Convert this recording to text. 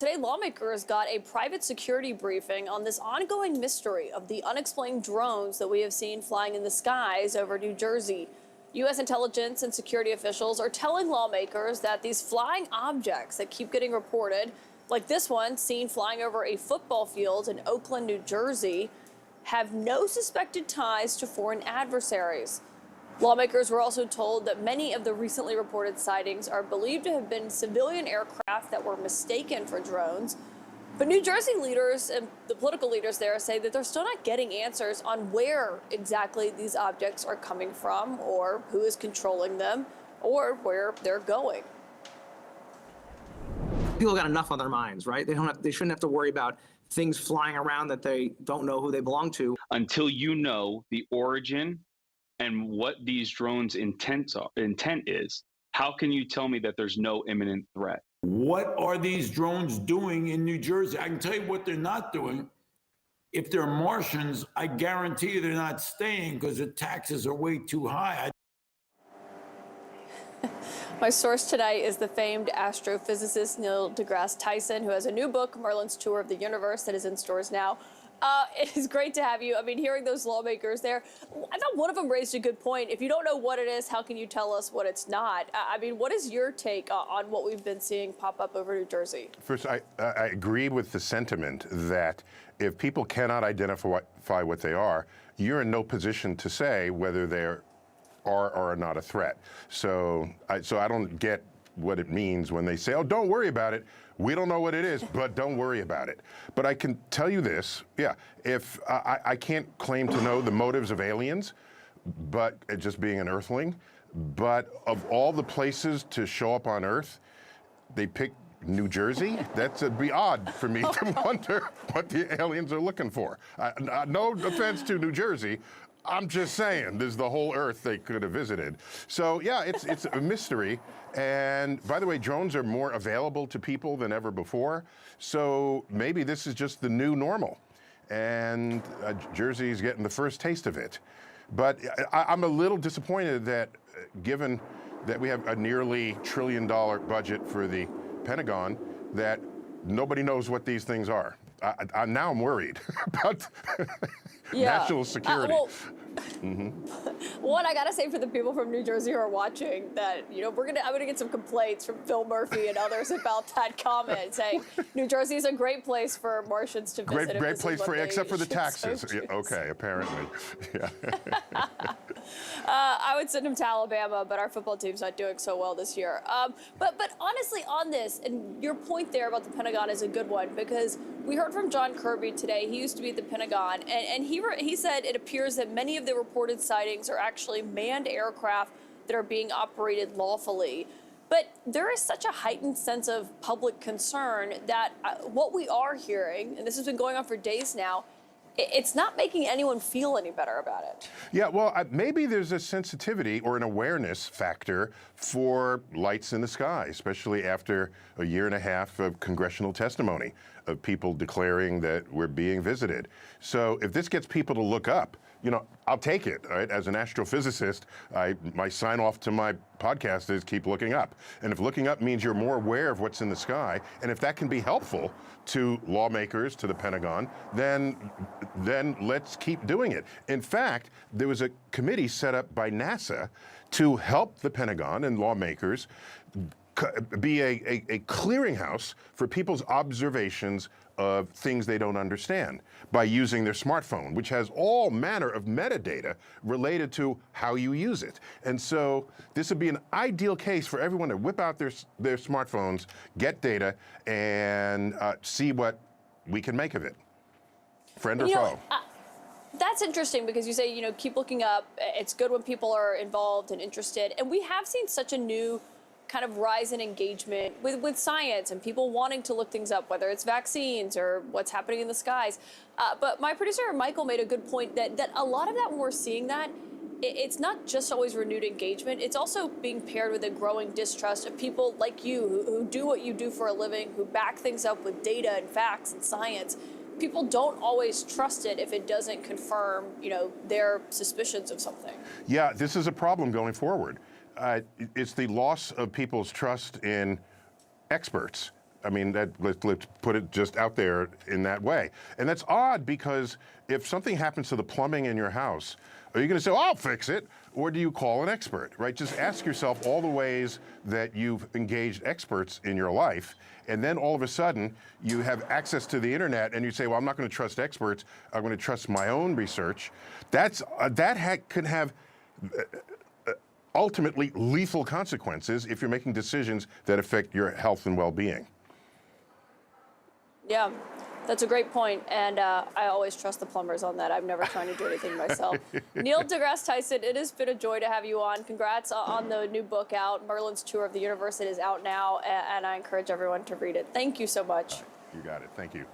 Today, lawmakers got a private security briefing on this ongoing mystery of the unexplained drones that we have seen flying in the skies over New Jersey. U.S. intelligence and security officials are telling lawmakers that these flying objects that keep getting reported, like this one seen flying over a football field in Oakland, New Jersey, have no suspected ties to foreign adversaries. Lawmakers were also told that many of the recently reported sightings are believed to have been civilian aircraft that were mistaken for drones. But New Jersey leaders and the political leaders there say that they're still not getting answers on where exactly these objects are coming from, or who is controlling them, or where they're going. People got enough on their minds, right? They shouldn't have to worry about things flying around that they don't know who they belong to. Until you know the origin and what these drones' intent is, how can you tell me that there's no imminent threat? What are these drones doing in New Jersey? I can tell you what they're not doing. If they're Martians, I guarantee you they're not staying because the taxes are way too high. My source tonight is the famed astrophysicist Neil deGrasse Tyson, who has a new book, Merlin's Tour of the Universe, that is in stores now. It is great to have you. I mean, hearing those lawmakers there, I thought one of them raised a good point. If you don't know what it is, how can you tell us what it's not? I mean, what is your take on what we've been seeing pop up over New Jersey? First, I agree with the sentiment that if people cannot identify what they are, you're in no position to say whether they are or are not a threat. So I don't get what it means when they say, oh, don't worry about it. We don't know what it is, but don't worry about it. But I can tell you this, if I can't claim to know the motives of aliens, but just being an Earthling, but of all the places to show up on Earth, they pick New Jersey? That'd be odd for me to wonder what the aliens are looking for. No offense to New Jersey. I'm just saying, there's the whole Earth they could have visited. So yeah, it's a mystery. And by the way, drones are more available to people than ever before. So maybe this is just the new normal. And Jersey's getting the first taste of it. But I'm a little disappointed that given that we have a nearly $1 trillion budget for the Pentagon, that nobody knows what these things are. Now I'm worried about national security. One, I gotta say for the people from New Jersey who are watching that, I'm gonna get some complaints from Phil Murphy and others about that comment, saying New Jersey is a great place for Martians to visit. Great place except for the taxes. Okay, apparently. Yeah. I would send him to Alabama, but our football team's not doing so well this year. But honestly, on this, and your point there about the Pentagon is a good one, because we heard from John Kirby today. He used to be at the Pentagon, and he said it appears that many of the reported sightings are actually manned aircraft that are being operated lawfully. But there is such a heightened sense of public concern that what we are hearing, and this has been going on for days now, it's not making anyone feel any better about it. Yeah, well, maybe there's a sensitivity or an awareness factor for lights in the sky, especially after a year and a half of congressional testimony of people declaring that we're being visited. So if this gets people to look up, I'll take it, right? As an astrophysicist, my sign off to my podcast is keep looking up. And if looking up means you're more aware of what's in the sky, and if that can be helpful to lawmakers, to the Pentagon, then let's keep doing it. In fact, there was a committee set up by NASA to help the Pentagon and lawmakers be a clearinghouse for people's observations of things they don't understand by using their smartphone, which has all manner of metadata related to how you use it. And so this would be an ideal case for everyone to whip out their smartphones, get data, and see what we can make of it. Friend or foe. That's interesting because you say, keep looking up. It's good when people are involved and interested. And we have seen such a new kind of rise in engagement with science and people wanting to look things up, whether it's vaccines or what's happening in the skies. But my producer, Michael, made a good point that a lot of that, when we're seeing that, it's not just always renewed engagement. It's also being paired with a growing distrust of people like you who do what you do for a living, who back things up with data and facts and science. People don't always trust it if it doesn't confirm, their suspicions of something. Yeah, this is a problem going forward. It's the loss of people's trust in experts. I mean, let's put it just out there in that way. And that's odd because if something happens to the plumbing in your house, are you going to say, oh, I'll fix it? Or do you call an expert, right? Just ask yourself all the ways that you've engaged experts in your life. And then all of a sudden, you have access to the internet and you say, well, I'm not going to trust experts. I'm going to trust my own research. Could have ultimately lethal consequences if you're making decisions that affect your health and well-being. Yeah, that's a great point, and I always trust the plumbers on that. I'm never trying to do anything myself. Neil deGrasse Tyson, it has been a joy to have you on. Congrats on the new book out, Merlin's Tour of the Universe. It is out now, and I encourage everyone to read it. Thank you so much. You got it. Thank you.